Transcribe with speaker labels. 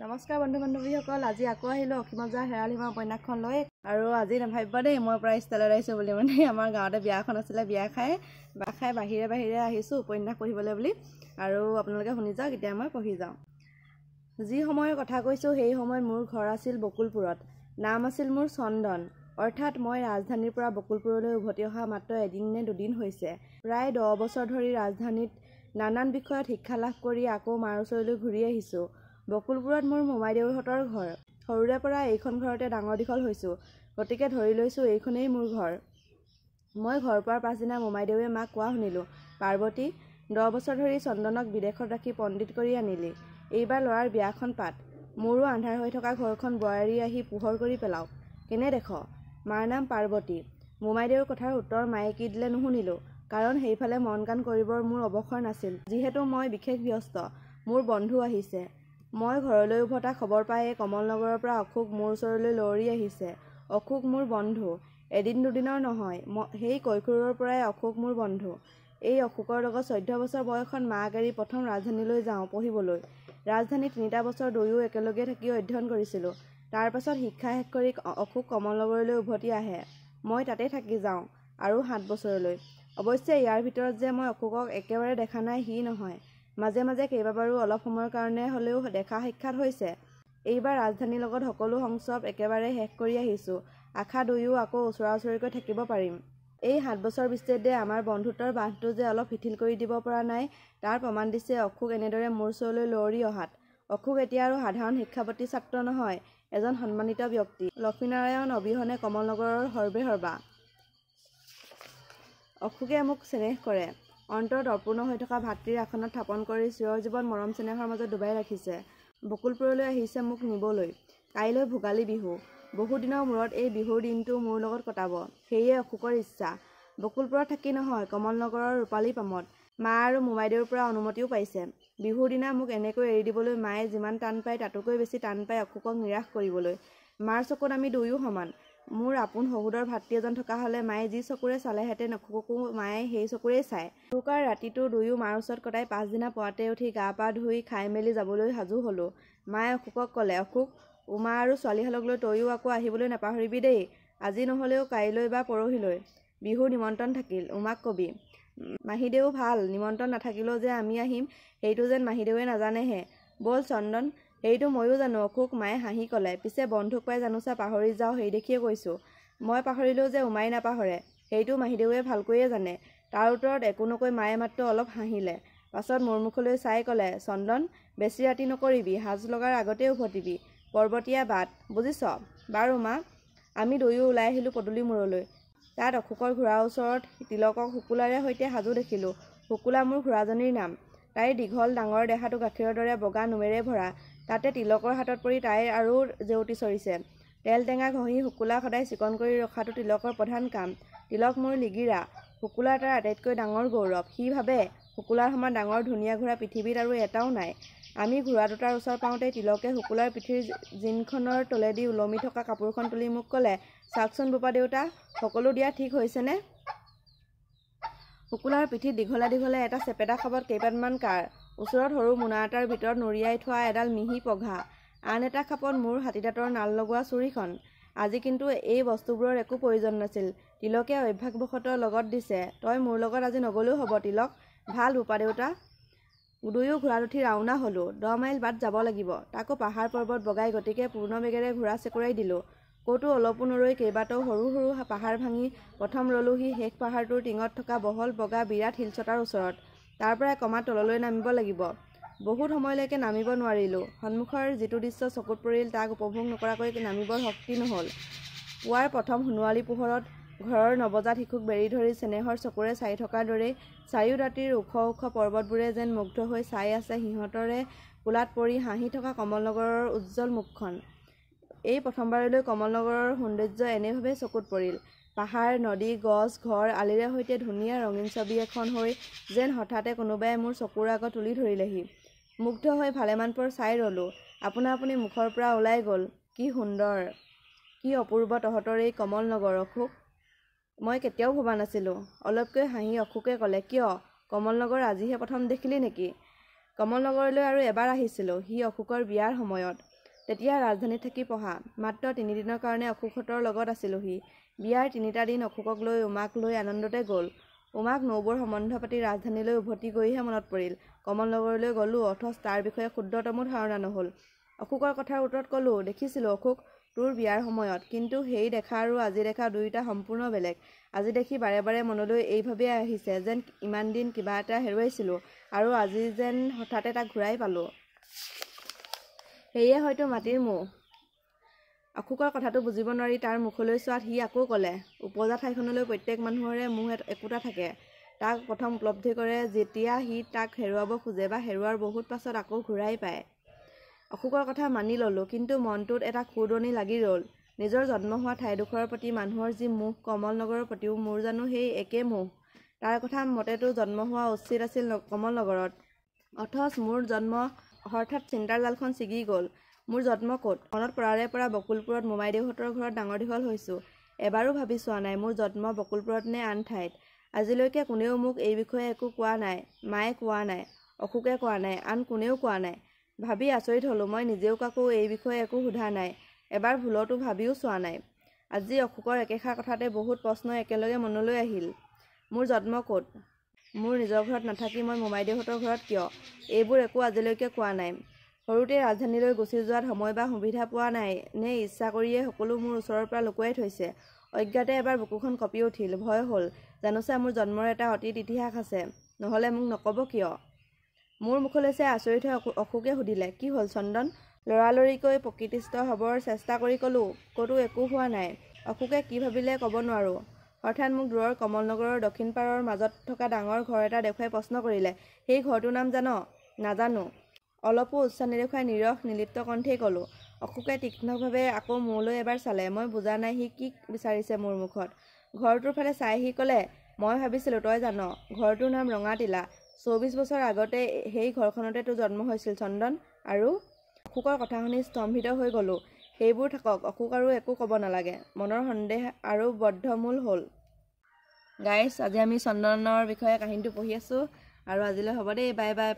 Speaker 1: নমস্কাৰ বন্ধু বান্ধৱীসকল, আজি আকৌ আহিলোঁ অসীমত যাৰ হেৰাল সীমা উপন্যাসখন লৈ। আৰু আজি নাভাবিবা দেই মই প্ৰায় ষ্টাইলত আহিছোঁ বুলি। আমাৰ গাঁৱতে বিয়া এখন আছিলে, বিয়া খাই বাহিৰে আহিছোঁ উপন্যাস পঢ়িবলৈ বুলি। আৰু আপোনালোকে শুনি যাওক, এতিয়া মই পঢ়ি যাওঁ। যি সময়ৰ কথা কৈছোঁ সেই সময়ত মোৰ ঘৰ আছিল বকুলপুৰত। নাম আছিল মোৰ চন্দন। অৰ্থাৎ মই ৰাজধানীৰ পৰা বকুলপুৰলৈ উভতি অহা মাত্ৰ এদিন নে দুদিন হৈছে। প্ৰায় 10 বছৰ ধৰি ৰাজধানীত নানান বিষয়ত শিক্ষা লাভ কৰি আকৌ মাৰ ওচৰলৈ ঘূৰি আহিছোঁ। বকুলপুৰত মোৰ মোমাইদেউহঁতৰ ঘৰ। সৰুৰে পৰা এইখন ঘৰতে ডাঙৰ দীঘল হৈছোঁ, গতিকে ধৰি লৈছোঁ এইখনেই মোৰ ঘৰ। মই ঘৰ পোৱাৰ পাছদিনা মোমাইদেউৱে মাক কোৱা শুনিলোঁ, পাৰ্বতী, 10 বছৰ ধৰি চন্দনক বিদেশত ৰাখি পণ্ডিত কৰি আনিলি। এইবাৰ ল'ৰাৰ বিয়াখন পাত। মোৰো আন্ধাৰ হৈ থকা ঘৰখন বোৱাৰী আহি পোহৰ কৰি পেলাওক। কেনে দেখ? মাৰ নাম পাৰ্বতী। মোমাইদেউৰ কথাৰ উত্তৰ মায়ে কি দিলে নুশুনিলোঁ, কাৰণ সেইফালে মন কাণ কৰিবৰ মোৰ অৱসৰ নাছিল, যিহেতু মই বিশেষ ব্যস্ত। মোৰ বন্ধু আহিছে। মই ঘৰলৈ উভতা খবৰ পায়ে কমলনগৰৰ পৰা অশোক মোৰ ওচৰলৈ লৰি আহিছে। অশোক মোৰ বন্ধু, এদিন দুদিনৰ নহয়, সেই কৈশোৰৰ পৰাই অশোক মোৰ বন্ধু। এই অশোকৰ লগত 14 বছৰ বয়সত মাক এৰি প্ৰথম ৰাজধানীলৈ যাওঁ পঢ়িবলৈ। ৰাজধানীত 3টা বছৰ দুয়ো একেলগে থাকি অধ্যয়ন কৰিছিলোঁ। তাৰ পাছত শিক্ষা শেষ কৰি অশোক কমলনগৰলৈ উভতি আহে। মই তাতে থাকি যাওঁ আৰু 7 বছৰলৈ। অৱশ্যে ইয়াৰ ভিতৰত যে মই অশোকক একেবাৰে দেখা নাই সি নহয়। মাজে মাজে কেইবাবাৰো অলপ সময়ৰ কাৰণে হ'লেও দেখা সাক্ষাৎ হৈছে। এইবাৰ ৰাজধানীৰ লগত সকলো সংস্ৰৱ একেবাৰে শেষ কৰি আহিছোঁ। আশা দুয়ো আকৌ ওচৰা ওচৰিকৈ থাকিব পাৰিম। এই 7 বছৰ বিচ্ছেদে আমাৰ বন্ধুত্বৰ বান্ধটো যে অলপ শিথিল কৰি দিব পৰা নাই, তাৰ প্ৰমাণ দিছে অশোক এনেদৰে মোৰ ওচৰলৈ লৰি অহাত। অশোক এতিয়া আৰু সাধাৰণ শিক্ষাৱতী ছাত্ৰ নহয়, এজন সন্মানিত ব্যক্তি। লক্ষ্মীনাৰায়ণ অবিহনে কমলনগৰৰ সৰ্বেসৰ্বা। অশোকে মোক চেনেহ কৰে। অন্তৰত অপূৰ্ণ হৈ থকা ভাতৃৰ আসনত থাপন কৰি চিৰজীৱন মৰম চেনেহৰ মাজত ডুবাই ৰাখিছে। বকুলপুৰলৈ আহিছে মোক নিবলৈ। কাইলৈ ভোগালী বিহু। বহুদিনৰ মূৰত এই বিহুৰ দিনটো মোৰ লগত কটাব, সেয়ে অশোকৰ ইচ্ছা। বকুলপুৰত থাকি নহয়, কমলনগৰৰ ৰূপালী পামত। মা আৰু মোমাইদেউৰ পৰা অনুমতিও পাইছে। বিহুৰ দিনা মোক এনেকৈ এৰি দিবলৈ মায়ে যিমান টান পায় তাতোকৈ বেছি টান পায় অশোকক নিৰাশ কৰিবলৈ। মাৰ চকুত আমি দুয়ো সমান। মোৰ আপোন শহুৰৰ ভাতৃ এজন থকা হ'লে মায়ে যি চকুৰে চালেহেঁতেন অশোককো মায়ে সেই চকুৰেই চায়। উৰুকাৰ ৰাতিটো দুয়ো মাৰ ওচৰত কটাই পাছদিনা পুৱাতে উঠি গা পা ধুই খাই মেলি যাবলৈ সাজু হ'লোঁ। মায়ে অশোকক ক'লে, অশোক, উমা আৰু ছোৱালীহালক লৈ তয়ো আকৌ আহিবলৈ নাপাহৰিবি দেই। আজি নহ'লেও কাইলৈ বা পৰহিলৈ। বিহুৰ নিমন্ত্ৰণ থাকিল, উমাক কবি। মাহীদেউ ভাল, নিমন্ত্ৰণ নাথাকিলেও যে আমি আহিম সেইটো যেন মাহীদেউৱে নাজানেহে। ব'ল চন্দন। সেইটো ময়ো জানো অশোক, মায়ে হাঁহি ক'লে। পিছে বন্ধুক পাই জানোচা পাহৰি যাওঁ সেই দেখিয়ে কৈছোঁ। মই পাহৰিলেও যে উমাই নাপাহৰে, সেইটো মাহীদেউৱে ভালকৈয়ে জানে। তাৰ উত্তৰত একো নকৈ মায়ে মাত্ৰ অলপ হাঁহিলে। পাছত মোৰ মুখলৈ চাই ক'লে, চন্দন, বেছি ৰাতি নকৰিবি, সাজ লগাৰ আগতে উভতিবি। পৰ্বতীয়া বাট, বুজিছ? বাৰু মা। আমি দুয়ো ওলাই আহিলোঁ পদূলি মূৰলৈ। তাত অশোকৰ ঘোঁৰাৰ ওচৰত তিলকক শুকুলাৰে সৈতে সাজু দেখিলোঁ। শুকুলা মোৰ ঘোঁৰাজনীৰ নাম। তাইৰ দীঘল ডাঙৰ দেহাটো গাখীৰৰ দৰে বগা নোমেৰে ভৰা। তাতে তিলকৰ হাতত পৰি তাইৰ আৰু জেউতি চৰিছে। তেল টেঙা ঘঁহি শুকুলা সদায় চিকন কৰি ৰখাটো তিলকৰ প্ৰধান কাম। তিলক মোৰ লিগিৰা। শুকুলাৰ তাৰ আটাইতকৈ ডাঙৰ গৌৰৱ। সি ভাবে, শুকুলাৰ সমান ডাঙৰ ধুনীয়া ঘোঁৰা পৃথিৱীত আৰু এটাও নাই। আমি ঘোঁৰা দুটাৰ ওচৰ পাওঁতেই তিলকে শুকুলাৰ পিঠিৰ জিনখনৰ তলেদি ওলমি থকা কাপোৰখন তুলি মোক ক'লে, চাওকচোন বোপা দেউতা, সকলো দিয়া ঠিক হৈছেনে? শুকুলাৰ পিঠিত দীঘলে দীঘলে এটা চেপেটা খাবত কেইপাতমান কাঁড়, ওচৰত সৰু মোনা এটাৰ ভিতৰত নুৰিয়াই থোৱা এডাল মিহি পঘা, আন এটা খাপত মোৰ হাতীদাঁতৰ নাল লগোৱা চুৰিখন। আজি কিন্তু এই বস্তুবোৰৰ একো প্ৰয়োজন নাছিল। তিলকে অভ্যাসবশতঃ লগত দিছে। তই মোৰ লগত আজি নগ'লেও হ'ব তিলক। ভাল বোপা দেউতা। দুয়ো ঘোঁৰাত উঠি ৰাওনা হ'লোঁ। 10 মাইল বাট যাব লাগিব, তাকো পাহাৰ পৰ্বত বগাই, গতিকে পূৰ্ণ বেগেৰে ঘোঁৰা চেকুৰাই দিলোঁ। ক'তো অলপো নৰৈ কেইবাটাও সৰু সৰু পাহাৰ ভাঙি প্ৰথম ৰলোহি শেষ পাহাৰটোৰ টিঙত থকা বহল বগা বিৰাট শিলচটাৰ ওচৰত। তাৰ পৰা কমাত তললৈ নামিব লাগিব। বহুত সময়লৈকে নামিব নোৱাৰিলোঁ। সন্মুখৰ যিটো দৃশ্য চকুত পৰিল তাক উপভোগ নকৰাকৈ নামিবৰ শক্তি নহ'ল। পুৱাৰ প্ৰথম সোণোৱালী পোহৰত ঘৰৰ নৱজাত শিশুক বেৰি ধৰি চেনেহৰ চকুৰে চাই থকাৰ দৰেই চাৰিও দাঁতিৰ ওখ ওখ পৰ্বতবোৰে যেন মুগ্ধ হৈ চাই আছে সিহঁতৰে কোলাত পৰি হাঁহি থকা কমলনগৰৰ উজ্জ্বল মুখখন। এই প্ৰথমবাৰলৈ কমলনগৰৰ সৌন্দৰ্য এনেভাৱেই চকুত পৰিল। পাহাৰ, নদী, গছ, ঘৰ, আলিৰে সৈতে ধুনীয়া ৰঙীন ছবি এখন হৈ যেন হঠাতে কোনোবাই মোৰ চকুৰ আগত তুলি ধৰিলেহি। মুগ্ধ হৈ ভালেমান পৰ চাই ৰ'লোঁ। আপোনা আপুনি মুখৰ পৰা ওলাই গ'ল, কি সুন্দৰ, কি অপূৰ্ব তহঁতৰ এই কমলনগৰ অশোক। মই কেতিয়াও ভবা নাছিলোঁ। অলপকৈ হাঁহি অশোকে ক'লে, কিয়, কমলনগৰ আজিহে প্ৰথম দেখিলি নেকি? কমলনগৰলৈ আৰু এবাৰ আহিছিলোঁ, সি অশোকৰ বিয়াৰ সময়ত। তেতিয়া ৰাজধানীত থাকি পঢ়া। মাত্ৰ 3 দিনৰ কাৰণে অশোকহঁতৰ লগত আছিলোঁহি। বিয়াৰ 3টা দিন অশোকক লৈ উমাক লৈ আনন্দতে গ'ল। উমাক নৌবৰ সম্বন্ধ পাতি ৰাজধানীলৈ উভতি গৈহে মনত পৰিল। কমলনগৰলৈ গ'লোঁ, অথচ তাৰ বিষয়ে ক্ষুদ্ৰতমো ধাৰণা নহ'ল। অশোকৰ কথাৰ উত্তৰত ক'লোঁ, দেখিছিলোঁ অশোক, তোৰ বিয়াৰ সময়ত। কিন্তু সেই দেখা আৰু আজি দেখা দুয়োটা সম্পূৰ্ণ বেলেগ। আজি দেখি বাৰে বাৰে মনলৈ এই ভাবেই আহিছে যেন ইমান দিন কিবা এটা হেৰুৱাইছিলোঁ আৰু আজি যেন হঠাতে তাক ঘূৰাই পালোঁ। সেয়ে হয়তো মাটিৰ মোহ। অশোকৰ কথাটো বুজিব নোৱাৰি তাৰ মুখলৈ চোৱাত সি আকৌ ক'লে, উপজা ঠাইখনলৈ প্ৰত্যেক মানুহৰে মোহ একোটা থাকে। তাক প্ৰথম উপলব্ধি কৰে যেতিয়া সি তাক হেৰুৱাব খোজে বা হেৰুৱাৰ বহুত পাছত আকৌ ঘূৰাই পায়। অশোকৰ কথা মানি ল'লোঁ, কিন্তু মনটোত এটা খুৰদনি লাগি ৰ'ল। নিজৰ জন্ম হোৱা ঠাইডোখৰৰ প্ৰতি মানুহৰ যি মোহ, কমলনগৰৰ প্ৰতিও মোৰ জানো সেই একে মোহ। তাৰ কথা মতেতো জন্ম হোৱা উচিত আছিল কমলনগৰত। অথচ মোৰ জন্ম হঠাৎ চিন্তাৰ জালখন ছিগি গ'ল। মোৰ জন্ম ক'ত? মনত পৰাৰে পৰা বকুলপুৰত মোমাইদেউহঁতৰ ঘৰত ডাঙৰ দীঘল হৈছোঁ। এবাৰো ভাবি চোৱা নাই মোৰ জন্ম বকুলপুৰত নে আন ঠাইত। আজিলৈকে কোনেও মোক এই বিষয়ে একো কোৱা নাই। মায়ে কোৱা নাই, অশোকে কোৱা নাই, আন কোনেও কোৱা নাই। ভাবি আচৰিত হ'লোঁ, মই নিজেও কাকো এই বিষয়ে একো সোধা নাই। এবাৰ ভুলতো ভাবিও চোৱা নাই। আজি অশোকৰ একেষাৰ কথাতে বহুত প্ৰশ্ন একেলগে মনলৈ আহিল। মোৰ জন্ম ক'ত? মোৰ নিজৰ ঘৰত নাথাকি মই মোমাইদেউহঁতৰ ঘৰত কিয়? এইবোৰ একো আজিলৈকে কোৱা নাই। সৰুতে ৰাজধানীলৈ গুচি যোৱাত সময় বা সুবিধা পোৱা নাই নে ইচ্ছা কৰিয়েই সকলো মোৰ ওচৰৰ পৰা লুকুৱাই থৈছে? অজ্ঞাতে এবাৰ বুকুখন কঁপি উঠিল, ভয় হ'ল। জানোচা মোৰ জন্মৰ এটা অতীত ইতিহাস আছে, নহ'লে মোক নক'ব কিয়? মোৰ মুখলৈ চাই আচৰিত হৈ অশোকে সুধিলে, কি হ'ল চন্দন? লৰালৰিকৈ প্ৰকৃতিস্থ হ'বৰ চেষ্টা কৰি ক'লোঁ, ক'তো একো হোৱা নাই। অশোকে কি ভাবিলে ক'ব নোৱাৰোঁ। হঠাৎ মোক দূৰৰ কমলনগৰৰ দক্ষিণ পাৰৰ মাজত থকা ডাঙৰ ঘৰ এটা দেখুৱাই প্ৰশ্ন কৰিলে, সেই ঘৰটোৰ নাম জান? নাজানো। অলপো উৎসাহ নেদেখুৱাই নিৰস নিলিপ্ত কণ্ঠেই ক'লোঁ। অশোকে তীক্ষ্ণভাৱে আকৌ মোলৈ এবাৰ চালে। মই বুজা নাই সি কি বিচাৰিছে মোৰ মুখত। ঘৰটোৰ ফালে চাই সি ক'লে, মই ভাবিছিলোঁ তই জান। ঘৰটোৰ নাম ৰঙাটিলা। 24 বছৰ আগতে সেই ঘৰখনতে তোৰ জন্ম হৈছিল চন্দন। আৰু? অশোকৰ কথা শুনি স্তম্ভিত হৈ গ'লোঁ। সেইবোৰ থাকক, অশোক আৰু একো ক'ব নালাগে। মনৰ সন্দেহ আৰু বদ্ধমূল হ'ল। গাইজ, আজি আমি চন্দনৰ বিষয়ে কাহিনীটো পঢ়ি আছোঁ আৰু আজিলৈ হ'ব দেই, বাই বাই।